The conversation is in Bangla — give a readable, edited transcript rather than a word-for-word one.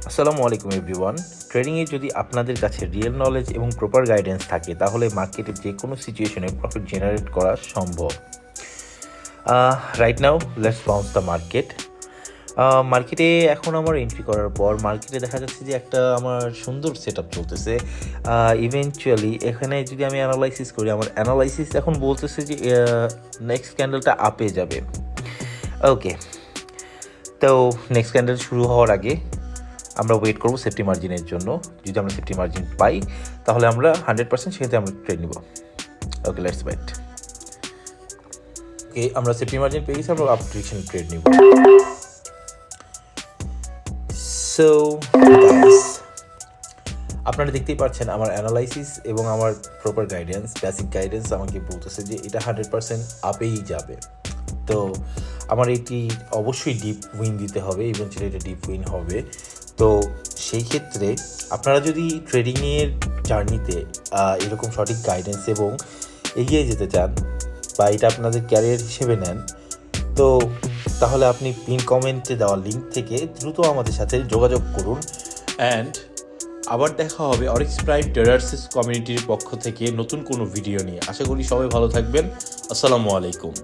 আসসালামু আলাইকুম এভরিওয়ান। ট্রেডিংয়ে যদি আপনাদের কাছে রিয়েল নলেজ এবং প্রপার গাইডেন্স থাকে তাহলে মার্কেটের যে কোনো সিচুয়েশনে প্রফিট জেনারেট করা সম্ভব। Right now let's bounce the market. মার্কেটে এখন আমার এন্ট্রি করার পর মার্কেটে দেখা যাচ্ছে যে একটা আমার সুন্দর সেট আপ চলতেছে। ইভেনচুয়ালি এখানে যদি আমি অ্যানালাইসিস করি, আমার অ্যানালাইসিস এখন বলতেছে যে নেক্সট ক্যান্ডেলটা আপে যাবে। ওকে, তো নেক্সট ক্যান্ডেল শুরু হওয়ার আগে আমরা ওয়েট করবো সেফটি মার্জিনের জন্য। যদি আমরা সেফটি মার্জিন পাই তাহলে আমরা 100% সেক্ষেত্রে আমরা ট্রেড নিব। ওকে, লেটস ওয়েট। ওকে, আমরা সেফটি মার্জিন পেয়ে গেছি, আমরা আপ ডিরেকশন ট্রেড নিব। সো গাইস, আপনারা দেখতেই পাচ্ছেন আমার অ্যানালাইসিস এবং আমার প্রপার গাইডেন্স, বেসিক গাইডেন্স আমাকে বলতেছে যে এটা 100% আপেই যাবে। তো আমার এটি অবশ্যই ডিপ উইন দিতে হবে, ইভেনচুয়ালি এটা ডিপ উইন হবে। তো সেই ক্ষেত্রে আপনারা যদি ট্রেডিংয়ের জার্নিতে এরকম সঠিক গাইডেন্স এবং এগিয়ে যেতে চান বা এটা আপনাদের ক্যারিয়ার হিসেবে নেন, তো তাহলে আপনি পিন কমেন্টে দেওয়া লিঙ্ক থেকে দ্রুত আমাদের সাথে যোগাযোগ করুন। অ্যান্ড আবার দেখা হবে অরিক্স প্রাইম ট্রেডার্স কমিউনিটির পক্ষ থেকে নতুন কোনো ভিডিও নিয়ে। আশা করি সবাই ভালো থাকবেন। আসসালামু আলাইকুম।